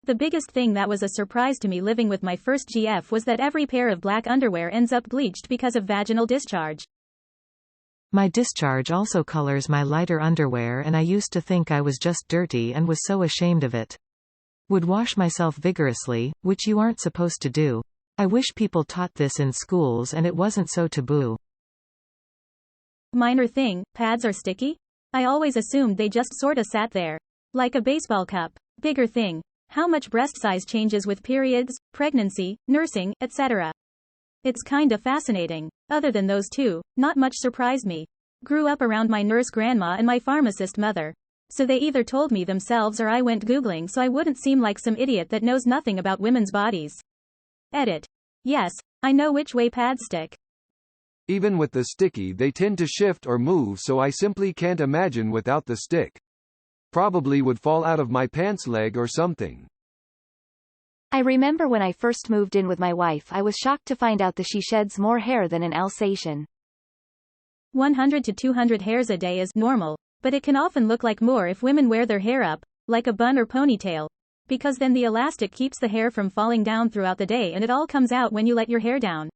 The biggest thing that was a surprise to me living with my first GF was that every pair of black underwear ends up bleached because of vaginal discharge. My discharge also colors my lighter underwear, and I used to think I was just dirty and was so ashamed of it. Would wash myself vigorously, which you aren't supposed to do. I wish people taught this in schools and it wasn't so taboo. Minor thing, pads are sticky? I always assumed they just sorta sat there. Like a baseball cup. Bigger thing. How much breast size changes with periods, pregnancy, nursing, etc. It's kinda fascinating. Other than those two, not much surprised me. Grew up around my nurse grandma and my pharmacist mother. So they either told me themselves or I went Googling so I wouldn't seem like some idiot that knows nothing about women's bodies. Edit. Yes, I know which way pads stick. Even with the sticky they tend to shift or move, so I simply can't imagine without the stick. Probably would fall out of my pants leg or something. I remember when I first moved in with my wife, I was shocked to find out that she sheds more hair than an Alsatian. 100 to 200 hairs a day is normal, but it can often look like more if women wear their hair up, like a bun or ponytail, because then the elastic keeps the hair from falling down throughout the day and it all comes out when you let your hair down.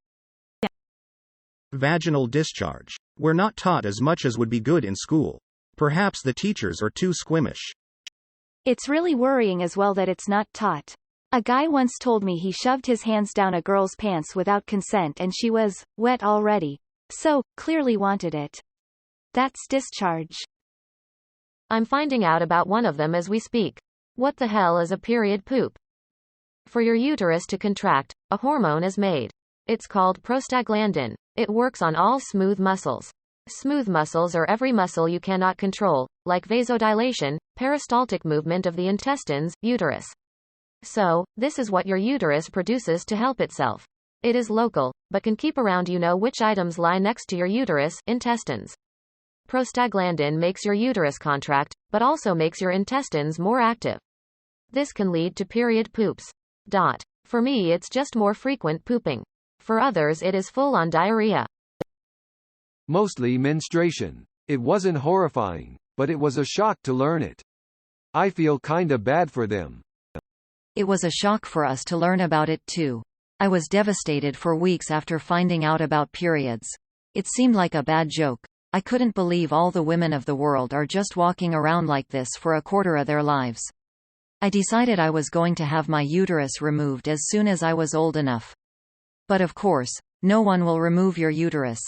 Vaginal discharge. We're not taught as much as would be good in school. Perhaps the teachers are too squeamish. It's really worrying as well that it's not taught. A guy once told me he shoved his hands down a girl's pants without consent and she was wet already. So, clearly wanted it. That's discharge. I'm finding out about one of them as we speak. What the hell is a period poop? For your uterus to contract, a hormone is made. It's called prostaglandin. It works on all smooth muscles. Smooth muscles are every muscle you cannot control, like vasodilation, peristaltic movement of the intestines, uterus. So, this is what your uterus produces to help itself. It is local, but can keep around which items lie next to your uterus, intestines. Prostaglandin makes your uterus contract, but also makes your intestines more active. This can lead to period poops. For me it's just more frequent pooping. For others it is full-on diarrhea. Mostly menstruation. It wasn't horrifying, but it was a shock to learn it. I feel kinda bad for them. It was a shock for us to learn about it too. I was devastated for weeks after finding out about periods. It seemed like a bad joke. I couldn't believe all the women of the world are just walking around like this for a quarter of their lives. I decided I was going to have my uterus removed as soon as I was old enough. But of course, no one will remove your uterus.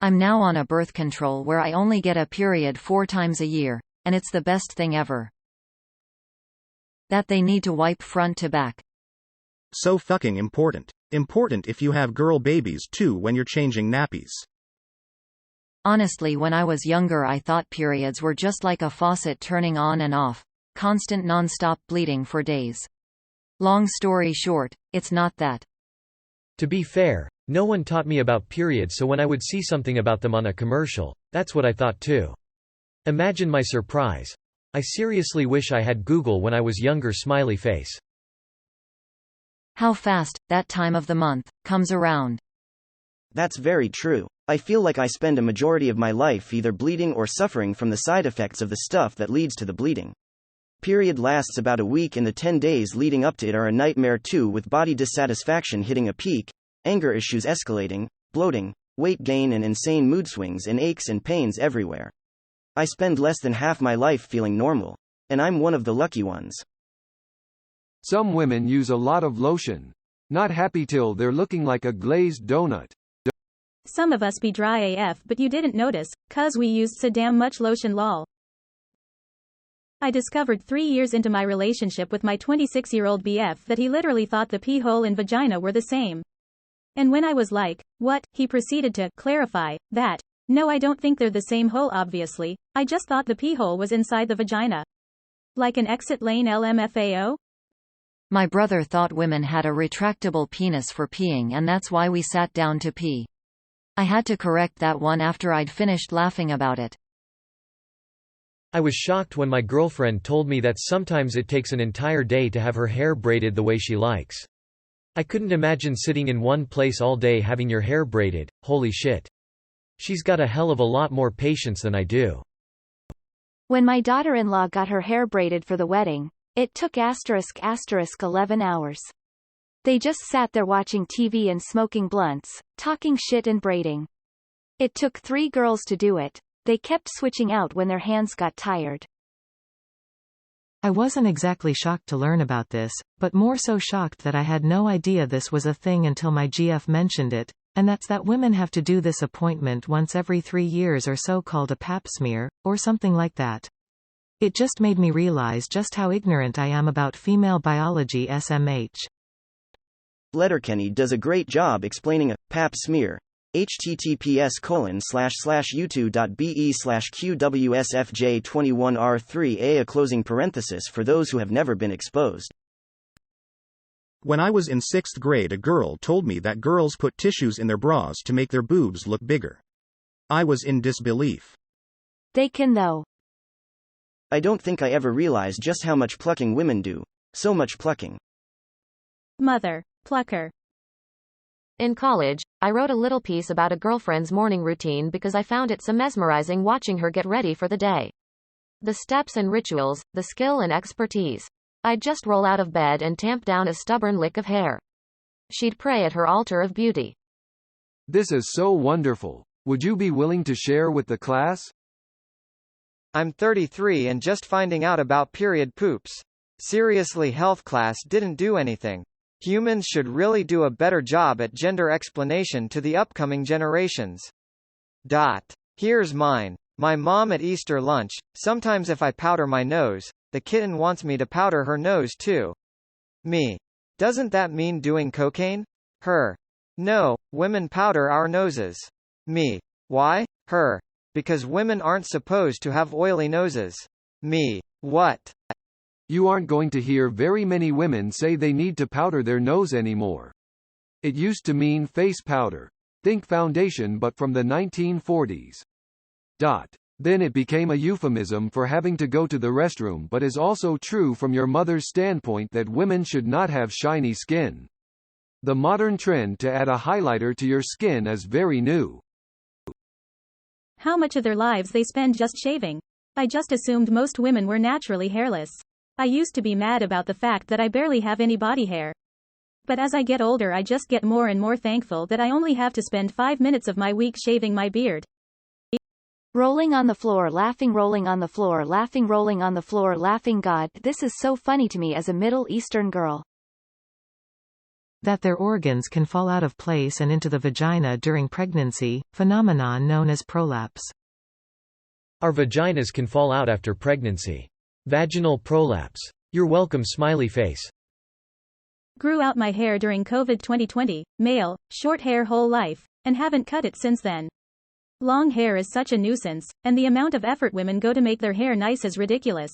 I'm now on a birth control where I only get a period 4 times a year, and it's the best thing ever. That they need to wipe front to back. So fucking important. Important if you have girl babies too when you're changing nappies. Honestly, when I was younger I thought periods were just like a faucet turning on and off, constant non-stop bleeding for days. Long story short, it's not that. To be fair, no one taught me about periods, so when I would see something about them on a commercial, that's what I thought too. Imagine my surprise. I seriously wish I had Google when I was younger. Smiley face. How fast that time of the month comes around. That's very true. I feel like I spend a majority of my life either bleeding or suffering from the side effects of the stuff that leads to the bleeding. Period lasts about a week and the 10 days leading up to it are a nightmare too, with body dissatisfaction hitting a peak, anger issues escalating, bloating, weight gain and insane mood swings and aches and pains everywhere. I spend less than half my life feeling normal. And I'm one of the lucky ones. Some women use a lot of lotion. Not happy till they're looking like a glazed donut. Some of us be dry AF but you didn't notice, cause we used so damn much lotion lol. I discovered 3 years into my relationship with my 26-year-old BF that he literally thought the pee hole and vagina were the same. And when I was like, what, he proceeded to clarify that, no, I don't think they're the same hole obviously, I just thought the pee hole was inside the vagina. Like an exit lane LMFAO? My brother thought women had a retractable penis for peeing and that's why we sat down to pee. I had to correct that one after I'd finished laughing about it. I was shocked when my girlfriend told me that sometimes it takes an entire day to have her hair braided the way she likes. I couldn't imagine sitting in one place all day having your hair braided, holy shit. She's got a hell of a lot more patience than I do. When my daughter-in-law got her hair braided for the wedding, It took *** 11 hours. They just sat there watching TV and smoking blunts, talking shit and braiding. It took 3 girls to do it. They kept switching out when their hands got tired. I wasn't exactly shocked to learn about this, but more so shocked that I had no idea this was a thing until my GF mentioned it, and that's that women have to do this appointment once every 3 years or so called a pap smear, or something like that. It just made me realize just how ignorant I am about female biology SMH. Letterkenny does a great job explaining a pap smear. https://u2.be/qwsfj21r3a for those who have never been exposed. When I was in 6th grade, a girl told me that girls put tissues in their bras to make their boobs look bigger. I was in disbelief. They can though. I don't think I ever realized just how much plucking women do. So much plucking. Mother. Plucker. In college, I wrote a little piece about a girlfriend's morning routine because I found it so mesmerizing watching her get ready for the day. The steps and rituals, the skill and expertise. I'd just roll out of bed and tamp down a stubborn lick of hair. She'd pray at her altar of beauty. This is so wonderful. Would you be willing to share with the class? I'm 33 and just finding out about period poops. Seriously, health class didn't do anything. Humans should really do a better job at gender explanation to the upcoming generations. Here's mine. My mom at Easter lunch, sometimes if I powder my nose, the kitten wants me to powder her nose too. Me. Doesn't that mean doing cocaine? Her. No, women powder our noses. Me. Why? Her. Because women aren't supposed to have oily noses. Me. What? You aren't going to hear very many women say they need to powder their nose anymore. It used to mean face powder. Think foundation, but from the 1940s. Then it became a euphemism for having to go to the restroom, but is also true from your mother's standpoint that women should not have shiny skin. The modern trend to add a highlighter to your skin is very new. How much of their lives they spend just shaving. I just assumed most women were naturally hairless. I used to be mad about the fact that I barely have any body hair. But as I get older, I just get more and more thankful that I only have to spend 5 minutes of my week shaving my beard. Rolling on the floor laughing, rolling on the floor laughing, rolling on the floor laughing. God, this is so funny to me as a Middle Eastern girl. That their organs can fall out of place and into the vagina during pregnancy, phenomenon known as prolapse. Our vaginas can fall out after pregnancy. Vaginal prolapse. You're welcome, smiley face. Grew out my hair during COVID 2020, male, short hair whole life, and haven't cut it since then. Long hair is such a nuisance, and the amount of effort women go to make their hair nice is ridiculous.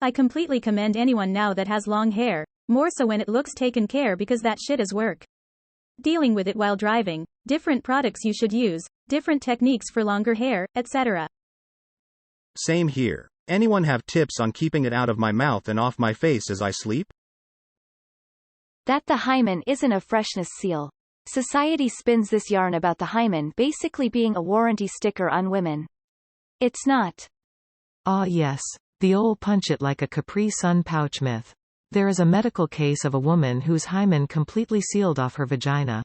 I completely commend anyone now that has long hair, more so when it looks taken care, because that shit is work. Dealing with it while driving, different products you should use, different techniques for longer hair, etc. Same here. Anyone have tips on keeping it out of my mouth and off my face as I sleep? That the hymen isn't a freshness seal. Society spins this yarn about the hymen basically being a warranty sticker on women. It's not. Ah yes. The old punch it like a Capri Sun pouch myth. There is a medical case of a woman whose hymen completely sealed off her vagina.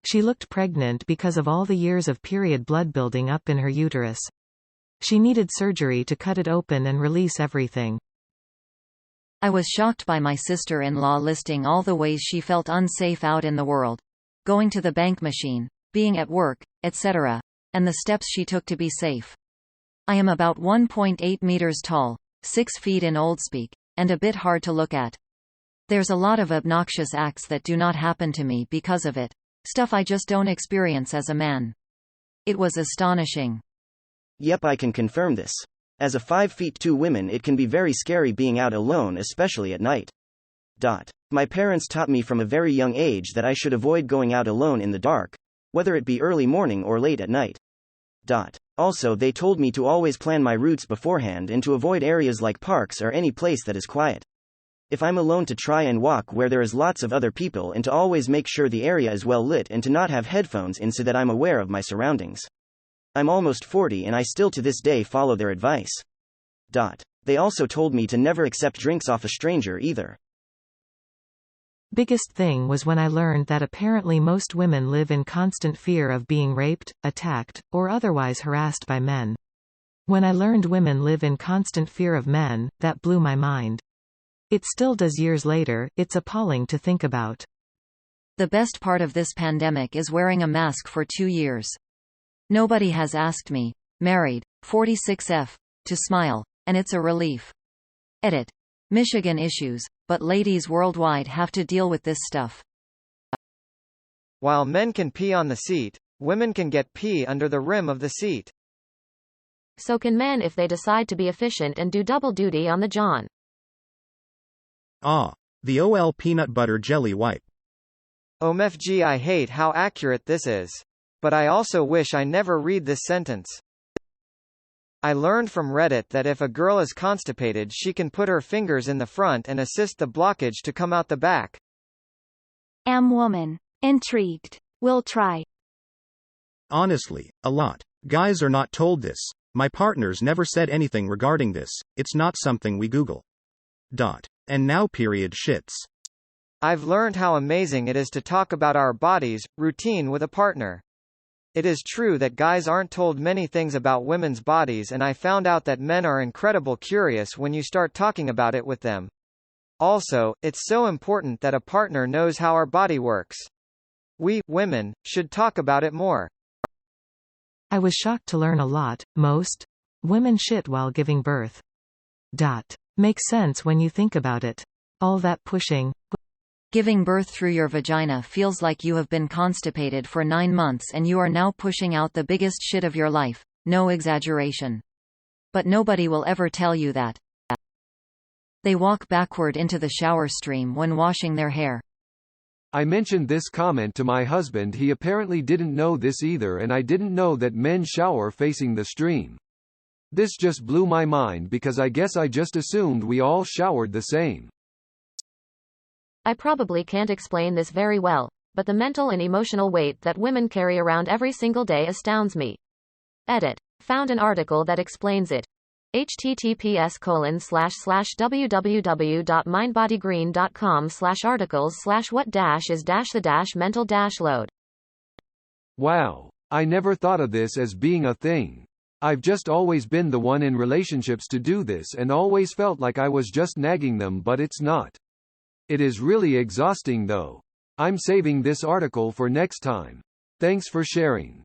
She looked pregnant because of all the years of period blood building up in her uterus. She needed surgery to cut it open and release everything. I was shocked by my sister-in-law listing all the ways she felt unsafe out in the world. Going to the bank machine, being at work, etc. And the steps she took to be safe. I am about 1.8 meters tall, 6 feet in old speak, and a bit hard to look at. There's a lot of obnoxious acts that do not happen to me because of it. Stuff I just don't experience as a man. It was astonishing. Yep, I can confirm this. As a 5'2" woman, it can be very scary being out alone, especially at night. My parents taught me from a very young age that I should avoid going out alone in the dark, whether it be early morning or late at night. Also, they told me to always plan my routes beforehand and to avoid areas like parks or any place that is quiet. If I'm alone, to try and walk where there is lots of other people, and to always make sure the area is well lit and to not have headphones in so that I'm aware of my surroundings. I'm almost 40 and I still to this day follow their advice. They also told me to never accept drinks off a stranger either. Biggest thing was when I learned that apparently most women live in constant fear of being raped, attacked, or otherwise harassed by men. When I learned women live in constant fear of men, that blew my mind. It still does years later. It's appalling to think about. The best part of this pandemic is wearing a mask for 2 years. Nobody has asked me, married, 46F, to smile, and it's a relief. Edit. Michigan issues, but ladies worldwide have to deal with this stuff. While men can pee on the seat, women can get pee under the rim of the seat. So can men if they decide to be efficient and do double duty on the john. Ah. The OL peanut butter jelly wipe. OMFG, I hate how accurate this is. But I also wish I never read this sentence. I learned from Reddit that if a girl is constipated, she can put her fingers in the front and assist the blockage to come out the back. Am woman. Intrigued. Will try. Honestly, a lot. Guys are not told this. My partners never said anything regarding this. It's not something we Google. And now period shits. I've learned how amazing it is to talk about our bodies, routine with a partner. It is true that guys aren't told many things about women's bodies, and I found out that men are incredibly curious when you start talking about it with them. Also, it's so important that a partner knows how our body works. We, women, should talk about it more. I was shocked to learn a lot. Most women shit while giving birth. Makes sense when you think about it. All that pushing. Giving birth through your vagina feels like you have been constipated for 9 months and you are now pushing out the biggest shit of your life. No exaggeration. But nobody will ever tell you that. They walk backward into the shower stream when washing their hair. I mentioned this comment to my husband. He apparently didn't know this either, and I didn't know that men shower facing the stream. This just blew my mind because I guess I just assumed we all showered the same. I probably can't explain this very well, but the mental and emotional weight that women carry around every single day astounds me. Edit. Found an article that explains it. https://www.mindbodygreen.com/articles/what-is-the-mental-load. Wow. I never thought of this as being a thing. I've just always been the one in relationships to do this and always felt like I was just nagging them, but it's not. It is really exhausting though. I'm saving this article for next time. Thanks for sharing.